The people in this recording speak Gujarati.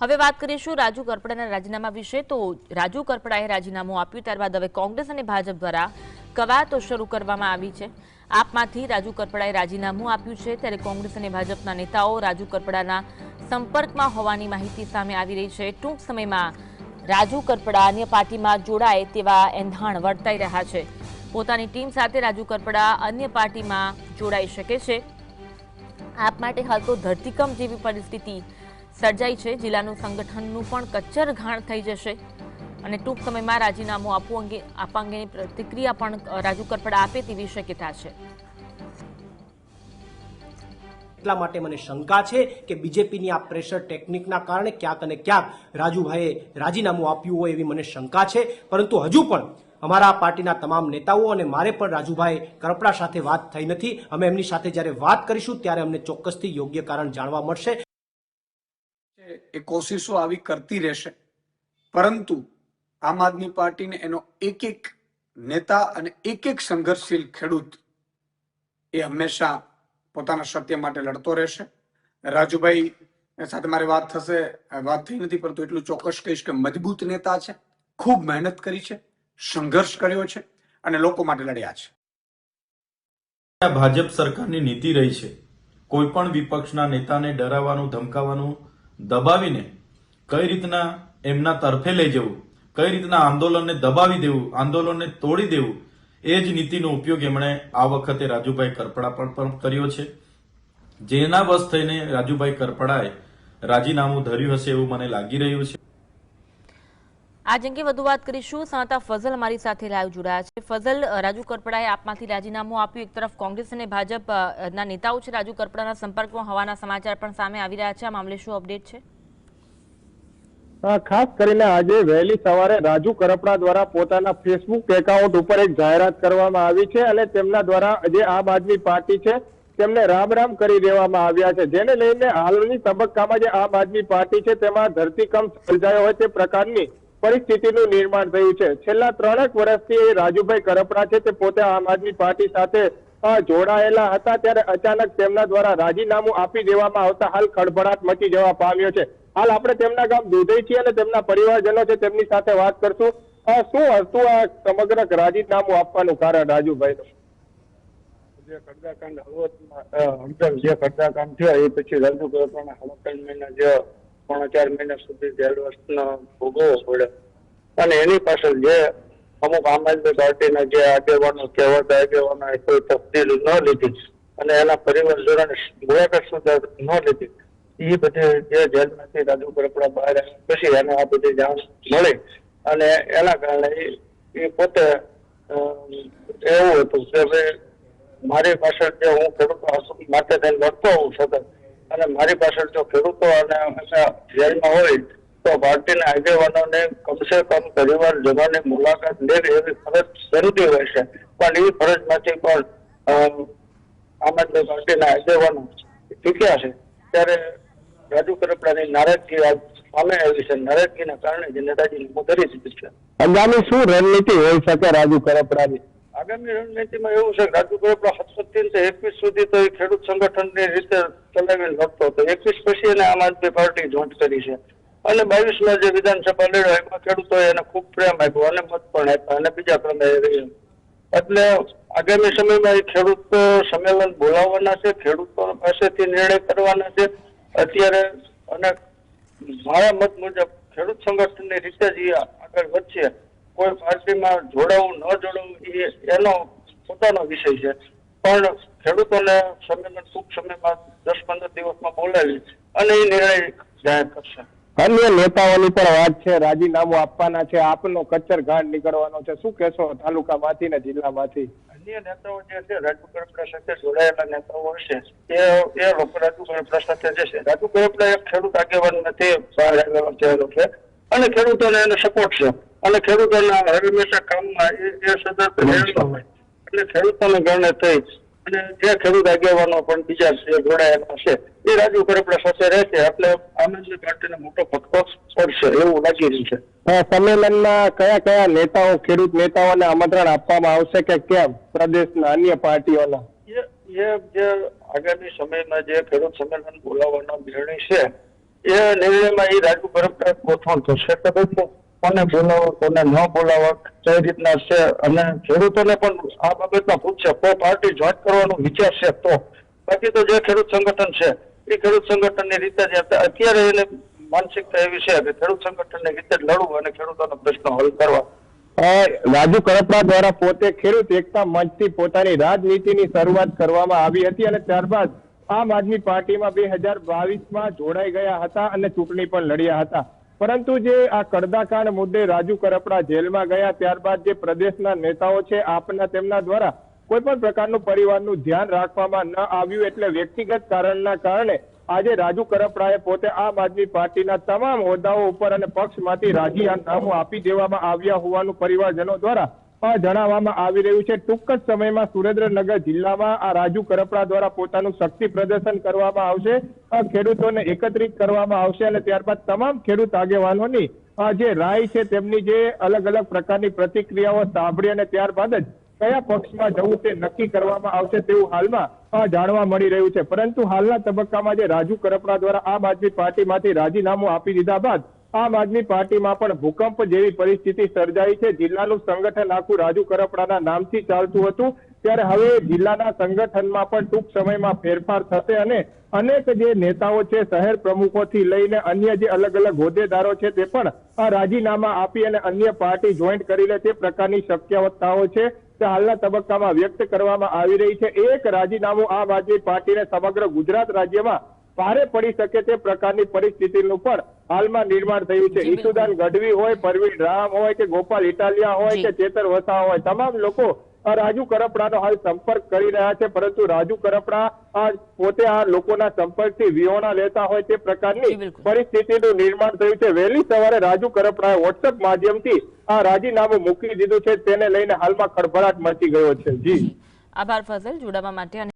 હવે વાત કરીશું રાજુ કરપડાના રાજીનામા વિશે। તો રાજુ કરપડાએ રાજીનામું આપ્યું, ત્યારબાદ હવે કોંગ્રેસ અને ભાજપ દ્વારા કવાયતો શરૂ કરવામાં આવી છે। આપમાંથી રાજુ કરપડાએ રાજીનામું આપ્યું છે, ત્યારે કોંગ્રેસ અને ભાજપના નેતાઓ રાજુ કરપડાના સંપર્કમાં હોવાની માહિતી સામે આવી રહી છે। ટૂંક સમયમાં રાજુ કરપડા અન્ય પાર્ટીમાં જોડાય તેવા એંધાણ વર્તાઈ રહ્યા છે। પોતાની ટીમ સાથે રાજુ કરપડા અન્ય પાર્ટીમાં જોડાઈ શકે છે। આપ માટે હાલ તો ધરતીકંપ જેવી પરિસ્થિતિ સર્જાઈ છે। જિલ્લાનું સંગઠનનું પણ કચ્ચર ઘાણ થઈ જશે અને ટૂંક સમયમાં રાજીનામું આપવા અંગેની પ્રતિક્રિયા પણ રાજુ કરપડા આપે તેવી શક્યતા છે। એટલા માટે મને શંકા છે કે બીજેપીની આ પ્રેશર ટેકનિકના કારણે ક્યાંક અને ક્યાંક રાજુભાઈએ રાજીનામું આપ્યું હોય એવી મને શંકા છે। પરંતુ હજુ પણ અમારા પાર્ટીના તમામ નેતાઓ અને મારે પણ રાજુભાઈ કરપડા સાથે વાત થઈ નથી। અમે એમની સાથે જ્યારે વાત કરીશું ત્યારે અમને ચોક્કસથી યોગ્ય કારણ જાણવા મળશે। એ કોશિશો આવી કરતી રહેશે, પરંતુ આમ આદમી પાર્ટીને એનો એક એક નેતા અને એક એક સંઘર્ષશીલ ખેડૂત એ હંમેશા પોતાના સત્ય માટે લડતો રહેશે। રાજુભાઈ સાથે મારી વાત થઈ નથી, પરંતુ એટલું ચોક્કસ કહીશ કે મજબૂત નેતા છે, ખૂબ મહેનત કરી છે, સંઘર્ષ કર્યો છે અને લોકો માટે લડ્યા છે। ભાજપ સરકારની નીતિ રહી છે કોઈ પણ વિપક્ષના નેતાને ડરાવવાનું, ધમકાવવાનું, દબાવીને કઈ રીતના એમના તરફે લઈ જવું, કઈ રીતના આંદોલનને દબાવી દેવું, આંદોલનને તોડી દેવું, એ જ નીતિનો ઉપયોગ એમણે આ વખતે રાજુભાઈ કરપડા પણ કર્યો છે। જેના બસ થઈને રાજુભાઈ કરપડાએ રાજીનામું ધર્યું હશે એવું મને લાગી રહ્યું છે। આજ અંગે વધુ વાત કરીશું। સંવાદદાતા ફઝલ અમારી સાથે લાઈવ જોડાયા છે। ફઝલ, રાજુ કરપડાએ આપમાંથી રાજીનામું આપ્યું, એક તરફ કોંગ્રેસ અને ભાજપના નેતાઓ છે રાજુ કરપડાના સંપર્કમાં હોવાના સમાચાર પણ સામે આવી રહ્યા છે। આ મામલે શું અપડેટ છે? ખાસ કરીને આજે વહેલી સવારે રાજુ કરપડા દ્વારા પોતાના ફેસબુક એકાઉન્ટ ઉપર એક જાહેરાત કરવામાં આવી છે અને તેમના દ્વારા જે આમ આદમી પાર્ટી છે તેમને રામ રામ કરી દેવામાં આવ્યા છે, જેને લઈને હાલની તબક્કામાં જે આમ આદમી પાર્ટી છે તેમાં ધરતીકંપ સર્જાયો હોય તે પ્રકારની પરિસ્થિતિનું નિર્માણ થયું છે। છેલ્લા 3 વર્ષથી રાજુભાઈ કરપડા છે તે પોતે આમ આદમી પાર્ટી સાથે જોડાયેલા હતા, ત્યારે અચાનક તેમના દ્વારા રાજીનામું આપી દેવામાં આવતા હાલ ખળભળાટ મચી જવા પામ્યો છે। હાલ આપણે તેમના ગામ દુધઈ છીએ અને તેમના પરિવારજનો છે તેમની સાથે વાત કરશું। શું હતું આ સમગ્ર રાજીનામું આપવાનું કારણ રાજુભાઈનું? જે ખડકાકાંડ જે ખડકાકાંડ થયો એ પછી રાજુ કરપડાના 3 મહિના જે 4 મહિના સુધી જેલવાસનો ભોગવવો પડ્યો અને એની પાછળ જે અમુક આમ આદમી પાર્ટીના જે આગેવાનો કહેવાતા આગેવાનોએ કોઈ તફસીલ ન લીધી અને એના પરિવારજનોને મુલાકાત સુધા ન લીધી, એ બધી જે જેલમાંથી રાજુ કરપડા બહાર આવ્યા પછી એને આ બધી જાણ મળી અને એના કારણે એ પોતે એવું હતું કે ભાઈ મારી પાછળ જે હું ખેડૂતો માટે થઈને લડતો હોઉં સતત અને મારી પાછળ જો ખેડૂતો અને જેલમાં હોય તો પાર્ટીના આગેવાનોને કમસે કમ પરિવારજનોની મુલાકાત લેવી એવી ફરજ જરૂરી હોય છે, પણ એ ફરજમાંથી પણ આમ આદમી પાર્ટીના આગેવાનો ચૂક્યા છે। ત્યારે રાજુ કરપડાની નારાજગી સામે આવી છે। નારાજગીના કારણે જે નેતાજીને કરી દીધું છે। આગામી શું રણનીતિ હોઈ શકે રાજુ કરપડાની? આગામી રણનીતિમાં એવું છે કે રાજુ કરપડા 2021 સુધી તો એ ખેડૂત સંગઠનની રીતે ચલાવી લડતો હતો। 21 પછી એને આમ આદમી પાર્ટી જોઈન્ટ કરી છે અને 22માં જે વિધાનસભા લડ્યો એમાં ખેડૂતોએ એને ખૂબ પ્રેમ આપ્યો અને મત પણ આપ્યા અને બીજા ક્રમે રહ્યો। એટલે આગામી સમયમાં એ ખેડૂત સંમેલન બોલાવવાના છે, ખેડૂતો પાસેથી નિર્ણય કરવાના છે અત્યારે, અને મારા મત મુજબ ખેડૂત સંગઠનની રીતે જ આગળ વધશે। કોઈ પાર્ટીમાં જોડાવું ન જોડાવું એનો પોતાનો વિષય છે, પણ ખેડૂતોને સંમેલન ટૂંક સમયમાં 10-15 દિવસમાં બોલાવી અને એ નિર્ણય જાહેર કરશે। અન્ય નેતાઓની પણ વાત છે, રાજીનામું આપવાના છે, આપનો કચ્ચર ઘાણ નીકળવાનો છે, શું કહેશો તાલુકામાંથી ને જિલ્લામાંથી? અન્ય નેતાઓ જે છે રાજુ કરપડા સાથે જોડાયેલા નેતાઓ હશે એ લોકો રાજુ કરપડા સાથે જશે। રાજુ કરપડા એક ખેડૂત આગેવાન નથી બહાર આવેલો ચહેરો છે અને ખેડૂતોને એને સપોર્ટ છે અને ખેડૂતોના હંમેશા કામમાં એ સતત રહેલો હોય એટલે ખેડૂતોને ગણને થઈ અને જે ખેડૂત આગેવાનો પણ બીજા જોડાયેલા છે એ રાજુ કરપડા સાથે રહેશે, એટલે આમ આદમી પાર્ટીને મોટો ફટકો પડશે એવું લાગી રહ્યું છે। સંમેલનમાં કયા કયા નેતાઓ, ખેડૂત નેતાઓને આમંત્રણ આપવામાં આવશે કે કેમ પ્રદેશના અન્ય પાર્ટીઓના? જે આગામી સમયમાં જે ખેડૂત સંમેલન બોલાવવાનો નિર્ણય છે એ નિર્ણયમાં એ રાજુ કરપડા ગોઠવણ થશે કે ભાઈ કોને બોલાવો કોને ન બોલાવો કઈ રીતના છે, અને ખેડૂતોને પણ આ બાબતમાં પૂછશે કોઈ પાર્ટી જોઈન કરવાનું વિચારશે તો, બાકી તો જે ખેડૂત સંગઠન છે એ ખેડૂત સંગઠનની રીતે જ અત્યારે એને માનસિકતા એવી છે કે ખેડૂત સંગઠનની રીતે જ લડવું અને ખેડૂતોનો પ્રશ્ન હલ કરવા. રાજુ કરપડા દ્વારા પોતે ખેડૂત એકતા મંચથી પોતાની રાજનીતિની શરૂઆત કરવામાં આવી હતી અને ત્યારબાદ આમ આદમી પાર્ટીમાં 2022માં જોડાઈ ગયા હતા અને ચૂંટણી પણ લડ્યા હતા. પરંતુ જે આ કડદાકાંડ મુદ્દે રાજુ કરપડા જેલમાં ગયા ત્યારબાદ જે પ્રદેશના નેતાઓ છે આપના તેમના દ્વારા કોઈ પણ પ્રકારનું પરિવારનું ધ્યાન રાખવામાં ન આવ્યું, એટલે વ્યક્તિગત કારણના કારણે આજે રાજુ કરપડાએ પોતે આમ આદમી પાર્ટીના તમામ હોદ્દાઓ ઉપર અને પક્ષમાંથી રાજીનામું આપી દેવામાં આવ્યા હોવાનું પરિવારજનો દ્વારા જણાવવામાં આવી રહ્યું છે. ટૂંક જ સમયમાં સુરેન્દ્રનગર જિલ્લામાં આ રાજુ કરપડા દ્વારા પોતાનું શક્તિ પ્રદર્શન કરવામાં આવશે, ખેડૂતોને એકત્રિત કરવામાં આવશે અને ત્યારબાદ તમામ ખેડૂત આગેવાનોની જે રાય છે તેમની જે અલગ અલગ પ્રકારની પ્રતિક્રિયાઓ સાંભળી અને ત્યારબાદ જ કયા પક્ષમાં જવું તે નક્કી કરવામાં આવશે તેવું હાલમાં જાણવા મળી રહ્યું છે. પરંતુ હાલના તબક્કામાં જે રાજુ કરપડા દ્વારા આમ આદમી પાર્ટીમાંથી રાજીનામું આપી દીધા બાદ આમ આદમી પાર્ટીમાં પણ ભૂકંપ જેવી પરિસ્થિતિ સર્જાઈ છે. જિલ્લાનું સંગઠન આખું રાજુ કરપડાના નામથી ચાલતું હતું, ત્યારે હવે જિલ્લાના સંગઠનમાં પણ ટૂંક સમયમાં ફેરફાર થશે અને અનેક જે નેતાઓ છે શહેર પ્રમુખોથી લઈને અન્ય જે અલગ અલગ હોદ્દેદારો છે તે પણ આ રાજીનામા આપી અને અન્ય પાર્ટી જોઈન્ટ કરી લે તે પ્રકારની શક્યતાઓ છે તે હાલના તબક્કામાં વ્યક્ત કરવામાં આવી રહી છે. એક રાજીનામું આમ આદમી પાર્ટીને સમગ્ર ગુજરાત રાજ્યમાં ભારે પડી શકે તે પ્રકારની પરિસ્થિતિનું પણ હાલમાં નિર્માણ થયું છે. ઈસુદાન ગઢવી હોય, પરવીન રામ હોય કે ગોપાલ ઇટાલિયા હોય કે ચેતર વસાવા હોય, તમામ લોકો રાજુ કરપડાનો હાલ સંપર્ક કરી રહ્યા છે, પરંતુ રાજુ કરપડા પોતે આ લોકોના સંપર્કથી વિહોણા લેતા હોય તે પ્રકારની પરિસ્થિતિનું નિર્માણ થયું છે. વહેલી સવારે રાજુ કરપડાએ વોટ્સએપ માધ્યમથી આ રાજીનામું મૂકી દીધું છે, તેને લઈને હાલમાં ખળભળાટ મચી ગયો છે. જી આભાર ફઝલ જોડાવા માટે.